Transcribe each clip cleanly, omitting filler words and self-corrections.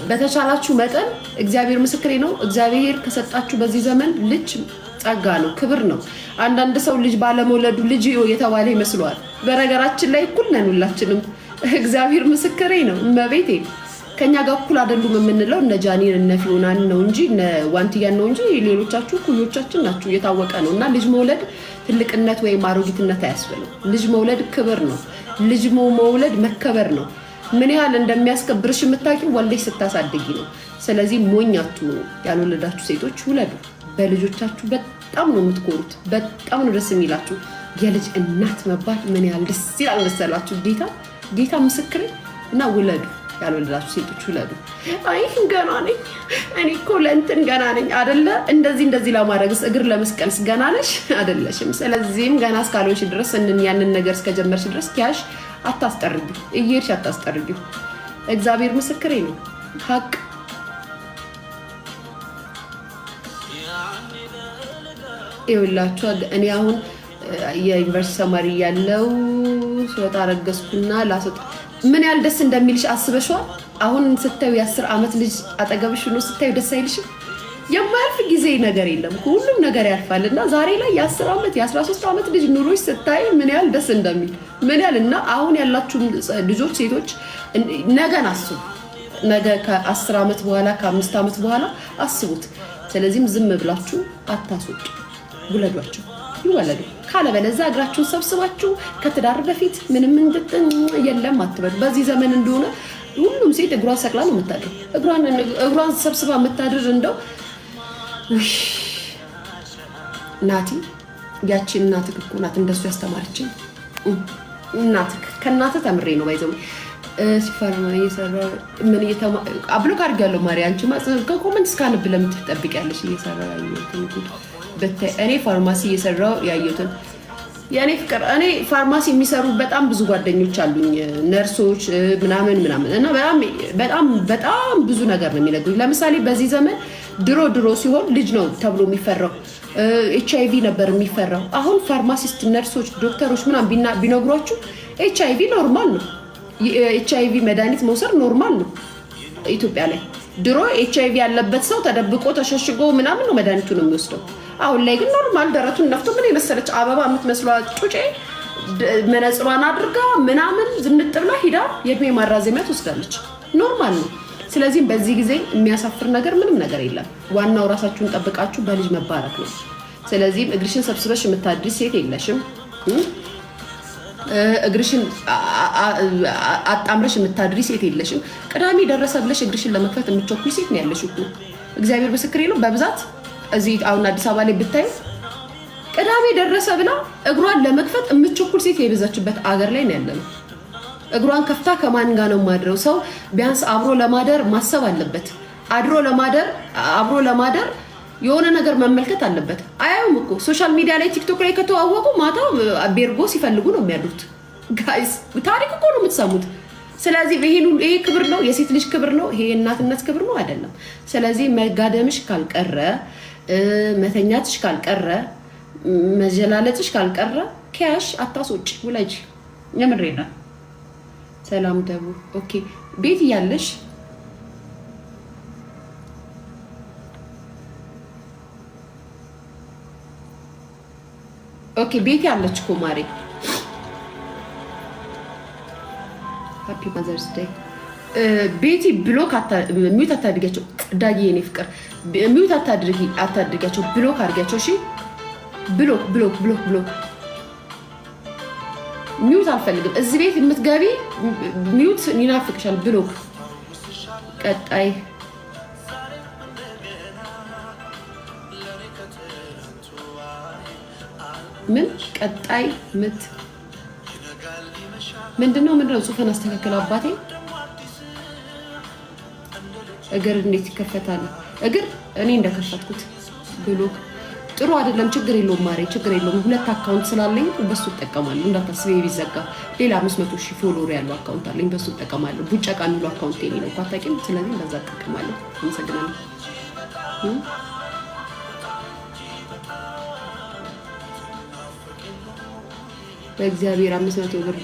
በተቻላችሁ መጠን እግዚአብሔር ምስክሬ ነው እግዚአብሔር ከሰጣችሁ በዚህ ዘመን ልጅ ጸጋ ነው ክብር ነው አንዳንድ ሰው ልጅ ባለመውለዱ ልጅ የተባለ ይመስላል በነገራችን ላይ እኩል ነን ሁላችንም እግዚአብሔር ምስክሬ ነው መቤቴ ከኛ ጋር እኩል አይደሉም የምንለው እነ ጃኒን እነ ፊዮናን ነው እንጂ እነ ዋንቲያን ነው እንጂ ሌሎቻችሁ ኩዮቻችን ናችሁ የታወቀ ነውና ልጅ መውለድ ትልቅነት ወይ ማሮጊትነት አያስፈልም ልጅ መውለድ ክብር ነው ልጅ መውለድ መከበር ነው ምን ያህል እንደሚያስከብርሽ የምታውቂው ወልደሽ ስታሳድጊ ነው ስለዚህ ሞኛችሁ ያልወለዳችሁ ሴቶች ውለዱ በልጆቻችሁ በጣም ነው የምትኮሩት በጣም ነው ደስ የሚላችሁ የልጅ እናት መባል ምን ያህል ደስ ይላል መሰላችሁ ጌታ ምስክሬ እና ውለዱ ያልወለዳችሁ ሴቶች ውለዱ አይ ገና ነኝ እኔ እኮ ለእንትን ገና ነኝ አይደለ እንደዚህ ለማድረግስ እግር ለመስቀልስ ገና ነሽ አይደለሽም ስለዚህም ገና እስካልሆንሽ ድረስ ያንን ነገር እስከጀመርሽ ድረስ ያሽ አታስጠርጊ እየርሽ አታስጠርጊ እግዚአብሔር ምስክሬ ነው ሀቅ ይውላችሁ እኔ አሁን የዩኒቨርሲቲ ተማሪ ያለው ስወጣ ረገስኩና ላሰጥ ምን ያህል ደስ እንደሚልሽ አስበሽዋል አሁን ስታዩ የ10 ዓመት ልጅ አጠገብሽ ነው ስታዩ ደስ አይልሽም የማያልፍ ጊዜ ነገር የለም ሁሉም ነገር ያልፋልና ዛሬ ላይ የ10 ዓመት የ13 ዓመት ልጅ ኑሮሽ ስታይ ምን ያህል ደስ እንደሚል ምን ያህልና አሁን ያላችሁ ልጆች ሴቶች ነገን አስቡ ነገ ከ10 ዓመት በኋላ ከ5 ዓመት በኋላ አስቡት ስለዚህም ዝም ብላችሁ አታስወጡ ውለዷቸው ይወለዱ ካለበለዛ እግራችሁን ሰብስባችሁ ከትዳር በፊት ምንም እንድጥን የለም አትበሉ በዚህ ዘመን እንደሆነ ሁሉም ሴት እግሯን ሰቅላ ነው የምታድር እግሯን ሰብስባ የምታድር እንደው ናቲ ያቺ እናትህ እኮ ናት እንደሱ ያስተማረችኝ እናትህ ከእናትህ ተምሬ ነው ባይዘው ሲፈርማ እየሰራ ምን አብሎክ አድርጋለሁ ማርያም አንቺ ከኮመንት ስካን ብለም ትጠብቂያለሽ እየሰራ ያየሁት እኔ ፋርማሲ እየሰራው ያየሁትን ያኔ ፍቅር እኔ ፋርማሲ የሚሰሩ በጣም ብዙ ጓደኞች አሉኝ ነርሶች ምናምን እና በጣም ብዙ ነገር ነው የሚነግሩኝ ለምሳሌ በዚህ ዘመን ድሮ ሲሆን ልጅ ነው ተብሎ የሚፈራው ኤችአይቪ ነበር የሚፈራው አሁን ፋርማሲስት ነርሶች ዶክተሮች ምናምን ቢነግሯችሁ ኤችአይቪ ኖርማል ነው ኤችአይቪ መድኃኒት መውሰድ ኖርማል ነው ኢትዮጵያ ላይ ድሮ ኤችአይቪ ያለበት ሰው ተደብቆ ተሸሽጎ ምናምን ነው መድኃኒቱን የሚወስደው አሁን ላይ ግን ኖርማል ደረቱን ነፍቶ ምን የመሰለች አበባ የምትመስለው ጩጬ መነጽሯን አድርጋ ምናምን ዝንጥብላ ሂዳ የእድሜ ማራዘሚያ ትወስዳለች ኖርማል ነው ስለዚህ በዚህ ጊዜ የሚያሳፍር ነገር ምንም ነገር የለም ዋናው ራሳችሁን ጠብቃችሁ በልጅ መባረክ ነው ስለዚህ እግርሽን ሰብስበሽ የምታድሪ ሴት የለሽም እግርሽን አጣምረሽ የምታድሪ ሴት የለሽም ቅዳሜ ደረሰ ብለሽ እግርሽን ለመክፈት የምትቸኩይ ሴት ነው ያለሽ እኮ እግዚአብሔር ምስክሬ ነው በብዛት እዚህ አሁን አዲስ አበባ ላይ ብታይ ቅዳሜ ደረሰ ብላ እግሯን ለመክፈት የምትቸኩል ሴት የበዛችበት አገር ላይ ነው ያለነው እግሯን ከፍታ ከማን ጋር ነው ማድረው ሰው ቢያንስ አብሮ ለማደር ማሰብ አለበት አብሮ ለማደር የሆነ ነገር መመልከት አለበት አያውም እኮ ሶሻል ሚዲያ ላይ ቲክቶክ ላይ ከተዋወቁ ማታ ቤርጎ ሲፈልጉ ነው የሚያዱት ጋይስ ታሪክ እኮ ነው የምትሰሙት ስለዚህ ይሄ ክብር ነው የሴት ልጅ ክብር ነው ይሄ እናትነት ክብር ነው አይደለም ስለዚህ መጋደምሽ ካልቀረ መተኛትሽ ካልቀረ መጀላለጥሽ ካልቀረ ካሽ አታስወጪ ውለጂ የምሬና ሰላም ደቡ ኦኬ ቤት ያለሽ ኦኬ ቤት ያለች እኮ ማሬ ሃፒ ማዘርስ ዴይ ቤቲ ብሎክ ሚውት አታድርጊያቸው ዳጊ የኔ ፍቅር ሚውት አታድርጊያቸው ብሎክ አድርጊያቸው እሺ ብሎክ ሚውት አልፈልግም እዚህ ቤት የምትገቢ ሚውት ይናፍቅሻል ብሎክ ቀጣይ ምን ቀጣይ ምንድነው ጽሁፈን አስተካክለው አባቴ እግር እንዴት ይከፈታል እግር እኔ እንደከፈትኩት ብሎክ ጥሩ አይደለም ችግር የለውም ማሬ ችግር የለውም ሁለት አካውንት ስላለኝ በሱ ተጠቀማለሁ እንዳታስቢ ቢዘጋ ሌላ 500,000 ፎሎወር ያለው አካውንት አለኝ በሱ ተጠቀማለሁ ቡጫቃ የሚለው አካውንት የኔ ነው ታጣቂም ስለዚህ እንደዛ ተጠቀማለሁ አመሰግናለሁ በእግዚአብሔር 500 ብር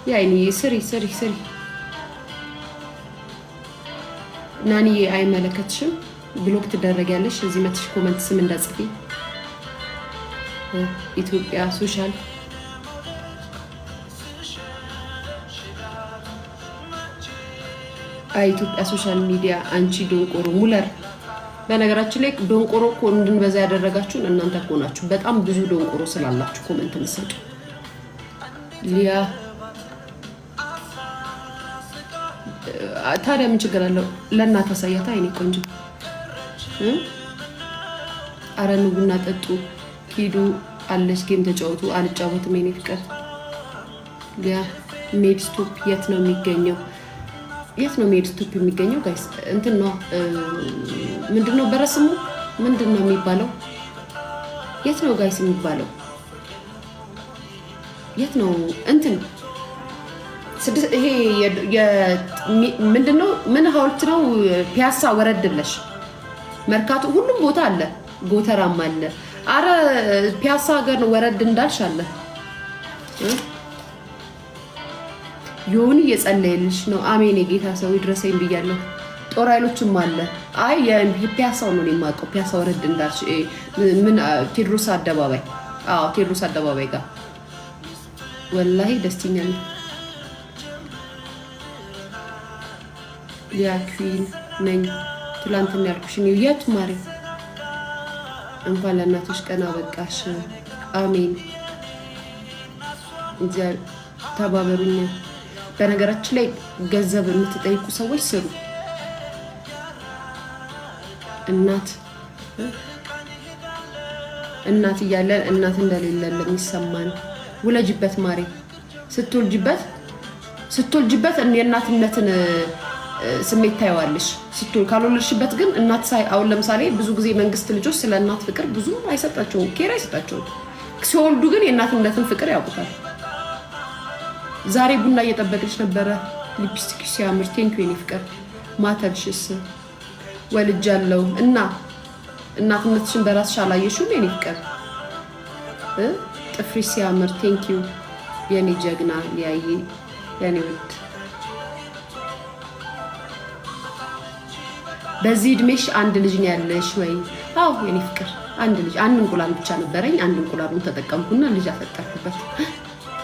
ያይኒ ስሪ ናኒ አይመለከትሽም። ብሎክ ትደረጊያለሽ። እዚህ መጥሽ ኮመንት ስም እንዳጽፊ። ኢትዮጵያ ሶሻል ኢትዮጵያ ሶሻል ሚዲያ አንቺ ዶንቆሮ ሙለር። በነገራችን ላይ ዶንቆሮ እኮ እንድንበዛ ያደረጋችሁን እናንተ እኮ ናችሁ። በጣም ብዙ ዶንቆሮ ስላላችሁ ኮመንት መስጠቱ። ሊያ ታዲያ ምን ችግር አለው? ለእናት አሳያታ አይኔ ቆንጆ። አረ ኑ ቡና ጠጡ፣ ሂዱ አለሽ ጌም ተጫወቱ። አልጫወትም የኔ ፍቅር። ሊያ ሜድ ስቶፕ የት ነው የሚገኘው? የት ነው ሜድ ስቶፕ የሚገኘው? ጋይስ እንትን ነው ምንድነው በረስሙ ምንድነው የሚባለው? የት ነው ጋይስ የሚባለው? የት ነው እንትን ይሄ ምንድነው? ምን ሀውልት ነው? ፒያሳ ወረድ ብለሽ መርካቶ፣ ሁሉም ቦታ አለ፣ ጎተራም አለ። አረ ፒያሳ ሀገር ነው ወረድ እንዳልሽ አለ። ዮኒ እየጸለየልሽ ነው። አሜን የጌታ ሰው ይድረሰኝ ብያለሁ። ጦር ኃይሎችም አለ። አይ የፒያሳው ነው የማውቀው። ፒያሳ ወረድ እንዳልሽ ምን ቴዎድሮስ አደባባይ። አዎ ቴዎድሮስ አደባባይ ጋር ወላሂ ደስተኛ ነኝ። ሊያ ኩዊን ነኝ። ትላንትና ያልኩሽን የት ማሪ እንኳን ለእናቶች ቀን አበቃሽ። አሜን። እግዚአብሔር ተባበሩኝ። በነገራችን ላይ ገንዘብ የምትጠይቁ ሰዎች ስሩ። እናት እያለን እናት እንደሌለን ለሚሰማን ውለጅበት ማሪ። ስትወልጅበት የእናትነትን ስሜት ታየዋለሽ። ካልወለድሽበት ግን እናት አሁን ለምሳሌ ብዙ ጊዜ መንግስት ልጆች ስለ እናት ፍቅር ብዙ አይሰጣቸውም፣ ኬር አይሰጣቸውም። ሲወልዱ ግን የእናትነትን ፍቅር ያውቁታል። ዛሬ ቡና እየጠበቅሽ ነበረ። ሊፕስቲክ ሲያምር ቴንክ ዩ የኔ ፍቅር። ማተብሽስ ወልጃለሁ እና እናትነትሽን በራስሽ አላየሽውም የኔ ፍቅር። ጥፍሪ ሲያምር ቴንክ ዩ የኔ ጀግና ሊያየ የኔ ውድ። በዚህ እድሜሽ አንድ ልጅ ነው ያለሽ ወይ? አዎ የኔ ፍቅር አንድ ልጅ፣ አንድ እንቁላል ብቻ ነበረኝ። አንድ እንቁላሉን ተጠቀምኩና ልጅ አፈጠርኩበት።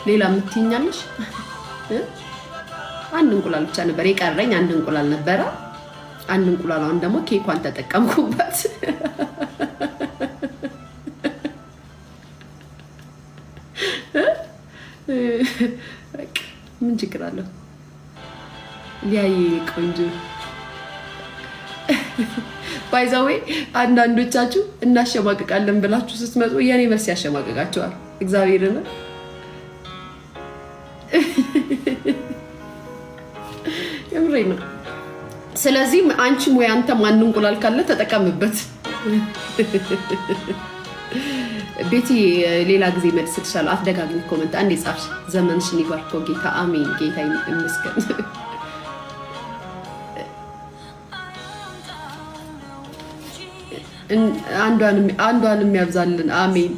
ሌላ የምትይኛለሽ? አንድ እንቁላል ብቻ ነበር የቀረኝ። አንድ እንቁላል ነበረ። አንድ እንቁላሏን ደግሞ ኬኳን ተጠቀምኩበት። ምን ችግር አለው? ሊያይ ቆንጆ ባይዛዌ አንዳንዶቻችሁ እናሸማቅቃለን ብላችሁ ስትመጡ የኔ መልስ ያሸማቅቃቸዋል። እግዚአብሔርን የምሬ ነው። ስለዚህ አንቺ ወይ አንተ ማን እንቁላል ካለ ተጠቀምበት። ቤቲ ሌላ ጊዜ መልስልሻለሁ። አትደጋግሚ ኮመንት። አንዴ ጻፍሽ። ዘመንሽን ይባርከው ጌታ። አሜን። ጌታ ይመስገን። አንዷን የሚያብዛልን። አሜን።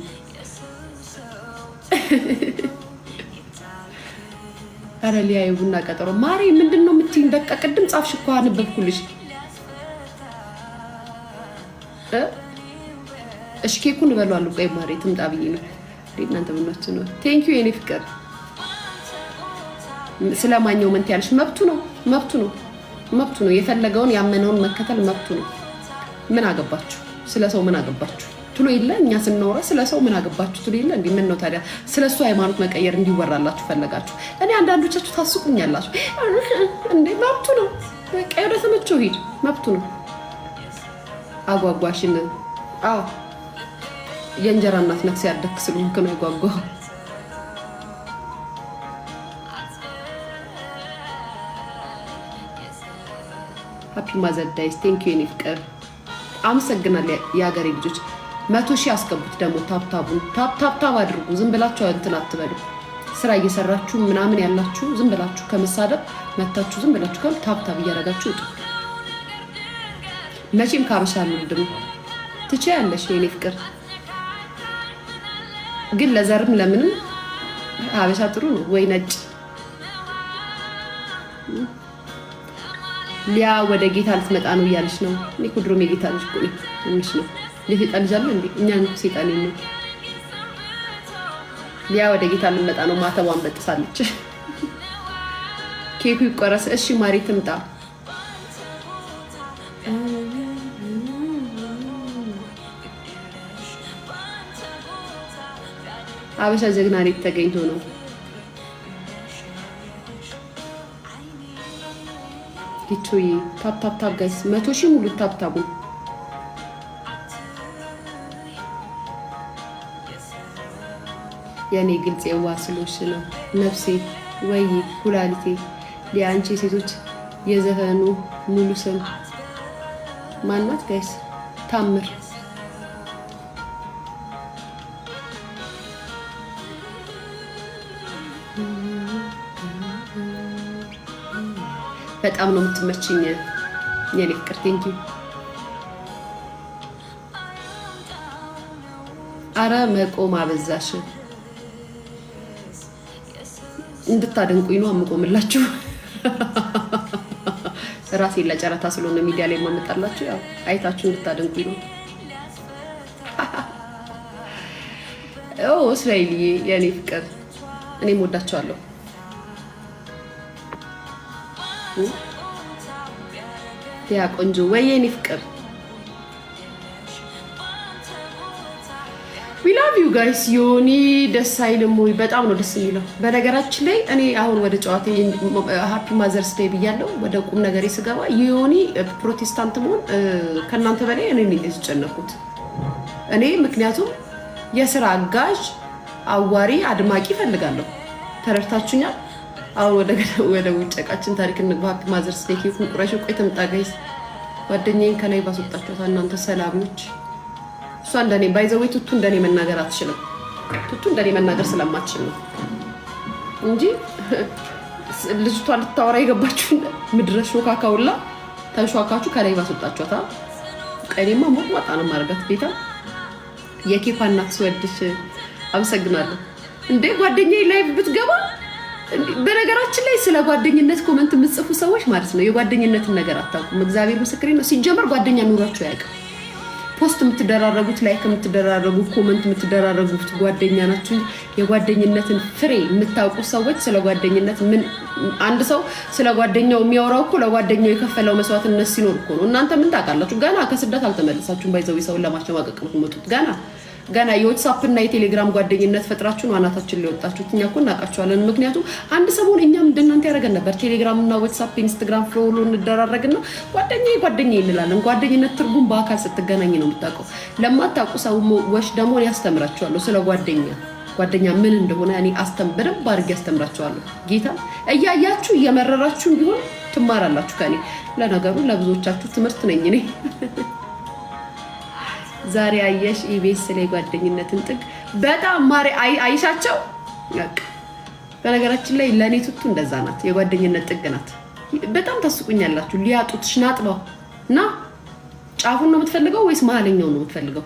አረ ሊያ የቡና ቀጠሮ ማሪ ምንድን ነው የምትይኝ? በቃ ቅድም ጻፍሽ እኮ አነበብኩልሽ። እሺ ኬኩን እበላለሁ። ቆይ ማሪ ትምጣ ብዬ ነው። እናንተ ምናችሁ ነው? ቴንክ ዩ የኔ ፍቅር። ስለማኛው ምን ትያለሽ? መብቱ ነው። የፈለገውን ያመነውን መከተል መብቱ ነው። ምን አገባችሁ? ስለ ሰው ምን አገባችሁ ትሉ የለ? እኛ ስናወራ ስለ ሰው ምን አገባችሁ ትሉ የለ? እንዴ ምን ነው ታዲያ ስለሱ ሃይማኖት መቀየር እንዲወራላችሁ ፈለጋችሁ? እኔ አንዳንዶቻችሁ ታስቁኛላችሁ እንዴ። መብቱ ነው። በቃ ወደ ተመቸው ሂድ። መብቱ ነው። አጓጓሽን። አዎ የእንጀራ እናት ነክስ ያደክ ስለሆንክ ነው ያጓጓው። ሃፒ ማዘር ዳይስ ቴንክ ዩ የኔ ፍቅር። አመሰግናለሁ የሀገሬ ልጆች። 100 ሺህ አስገቡት ደግሞ። ታፕ አድርጉ። ዝም ብላችሁ እንትን አትበሉ። ስራ እየሰራችሁ ምናምን ያላችሁ ዝም ብላችሁ ከመሳደብ መታችሁ ዝም ብላችሁ ታፕ እያደረጋችሁ ውጡ። መቼም ካበሻ አልወልድም ትችያለሽ የኔ ፍቅር። ግን ለዘርም ለምንም ሀበሻ ጥሩ ነው ወይ ነጭ። ሊያ ወደ ጌታ ልትመጣ ነው እያለች ነው። እኔ እኮ ድሮም የጌታ ልጅ እኮ ነኝ። ትንሽ ነው የሴጣን ልጅ አለ እንዴ? እኛን ሴጣን ነው። ሊያ ወደ ጌታ ልትመጣ ነው። ማተቧን በጥሳለች። ኬኩ ይቆረስ። እሺ ማሪ ትምጣ። አበሻ ጀግና ሬት ተገኝቶ ነው። ሊቾይ ታፕ ጋይስ 100,000 ሙሉ ታፕ የኔ ግልጽ የዋስሎሽ ነው ነፍሴ ወይ ኩላሊቴ ሊያንቺ ሴቶች የዘፈኑ ሙሉ ስም ማናት ጋይስ? ታምር በጣም ነው የምትመችኝ የኔ ፍቅር። ቴንኪ አረ መቆም አበዛሽ። እንድታደንቁኝ ነው አምቆምላችሁ። ራሴን ለጨረታ ስለሆነ ሚዲያ ላይ ማመጣላችሁ ያው አይታችሁ እንድታደንቁኝ ነው። እስራኤል የኔ ፍቅር እኔም ወዳቸዋለሁ። ያ ቆንጆ ወይ የኔ ፍቅር we love you guys። ዮኒ ደስ አይልም ወይ? በጣም ነው ደስ የሚለው። በነገራችን ላይ እኔ አሁን ወደ ጨዋታ ሃፒ ማዘርስ ዴይ ብያለሁ። ወደ ቁም ነገሬ ስገባ ዮኒ ፕሮቴስታንት መሆን ከእናንተ በላይ እኔ ነኝ የተጨነኩት። እኔ ምክንያቱም የስራ አጋዥ አዋሪ አድማቂ ፈልጋለሁ። ተረድታችሁኛል? አሁን ወደ ውጭቃችን ታሪክ እንግባ። ሃፒ ማዘርስ ዴይ ኬኩን ቁረሽ። ቆይ ተምጣ ጋይስ። ጓደኛዬን ከላይ ባስወጣችኋት እናንተ ሰላሚዎች። እሷ እንደኔ ባይዘው ቱቱ እንደኔ መናገር አትችልም። ቱቱ እንደኔ መናገር ስለማትችል ነው እንጂ ልጅቷ ልታወራ የገባችሁ ምድረ ሾካካውላ ተንሿካችሁ ከላይ ባስወጣችኋት። ቀኔማ ሞት ማጣ ነው ማርጋት ቤታ የኬፓ እናት ስወድሽ አመሰግናለሁ። እንዴ ጓደኛዬ ላይ ብትገባ በነገራችን ላይ ስለ ጓደኝነት ኮመንት የምትጽፉ ሰዎች ማለት ነው የጓደኝነትን ነገር አታውቁም። እግዚአብሔር ምስክሬ ነው። ሲጀመር ጓደኛ ኑሯችሁ አያውቅም። ፖስት የምትደራረጉት ላይክ የምትደራረጉት ኮመንት የምትደራረጉት ጓደኛ ናችሁ። የጓደኝነትን ፍሬ የምታውቁ ሰዎች ስለ ጓደኝነት ምን አንድ ሰው ስለ ጓደኛው የሚያወራው እኮ ለጓደኛው የከፈለው መስዋዕትነት ሲኖር እኮ ነው። እናንተ ምን ታውቃላችሁ? ገና ከስደት አልተመለሳችሁም። ባይዘው ሰውን ለማሸማቀቅ ነው የምትመጡት። ገና የዋትስአፕ እና የቴሌግራም ጓደኝነት ፈጥራችሁን አናታችን ሊወጣችሁት። እኛ እኮ እናውቃችኋለን። ምክንያቱም አንድ ሰሞን እኛም እንደናንተ ያደረገን ነበር። ቴሌግራም እና ዋትስአፕ ኢንስታግራም ፎሎ እንደራረግና ጓደኛዬ እንላለን። ጓደኝነት ትርጉም በአካል ስትገናኝ ነው የምታውቀው። ለማታውቁ ሰዎች ደግሞ ያስተምራችኋለሁ ስለ ጓደኛ ምን እንደሆነ እኔ በደንብ አድርጌ ያስተምራችኋለሁ። ጌታ እያያችሁ እየመረራችሁ ቢሆን ትማራላችሁ ከኔ። ለነገሩ ለብዙዎቻችሁ ትምህርት ነኝ እኔ። ዛሬ አየሽ ኢቢኤስ ላይ ጓደኝነትን ጥግ በጣም ማሪ አይሻቸው። በነገራችን ላይ ለኔ ቱቱ እንደዛ ናት፣ የጓደኝነት ጥግ ናት። በጣም ታስቁኛላችሁ። ሊያጡትሽ ናጥባው እና ጫፉን ነው የምትፈልገው ወይስ መሀለኛው ነው የምትፈልገው?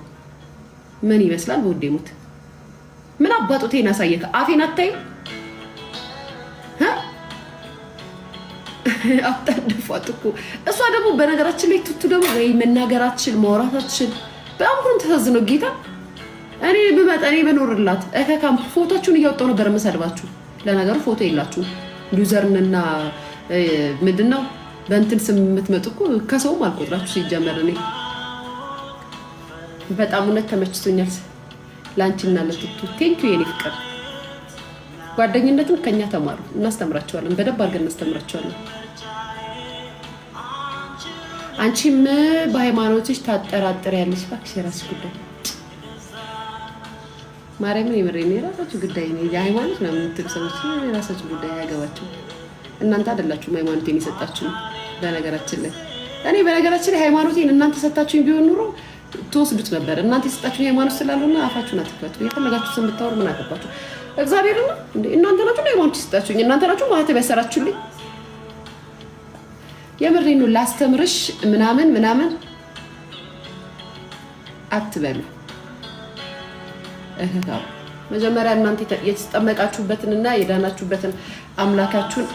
ምን ይመስላል? በውዴሙት ምን አባጦቴን አሳየከ? አፌን አታይም? አጣደፋት እኮ እሷ ደግሞ። በነገራችን ላይ ቱቱ ደግሞ ወይ መናገራችን ማውራታችን በጣም ሁሉ ተሳዝነው ጌታ። እኔ በኖርላት እከካም ፎቶቹን እያወጣው ነበር መሰልባችሁ። ለነገሩ ፎቶ የላችሁ ዩዘርንና ምንድነው በእንትን ስም የምትመጡ እኮ ከሰውም አልቆጥራችሁ ሲጀመር። እኔ በጣም እውነት ተመችቶኛል ላንቺና ለቱቱ። ቴንኪው የኔ ፍቅር። ጓደኝነትን ከኛ ተማሩ፣ እናስተምራቸዋለን። በደንብ አድርገን እናስተምራቸዋለን። አንቺም በሃይማኖትሽ ታጠራጥሪያለሽ። እባክሽ የራስሽ ጉዳይ ማርያምን የምሬን የራሳችሁ ጉዳይ ነው። የሃይማኖት ነው የምትሉ ሰዎች የራሳችሁ ጉዳይ አያገባችሁ። እናንተ አይደላችሁም ሃይማኖቴን የሰጣችሁ። በነገራችን ላይ ሃይማኖቴን እናንተ ሰጣችሁኝ ቢሆን ኑሮ ትወስዱት ነበር። እናንተ የሰጣችሁኝ ሃይማኖት ስላልሆነ አፋችሁን አትክፈቱ። የፈለጋችሁትን ብታወሩ ምን አገባችሁ? እግዚአብሔር ነው እንዴ? እናንተ ናችሁ ሃይማኖት የሰጣችሁኝ። እናንተ ናችሁ ማህተብ ያሰራችሁልኝ። የምሬን ነው። ላስተምርሽ ምናምን አትበሉ። መጀመሪያ እናንተ የተጠመቃችሁበትንና የዳናችሁበትን አምላካችሁን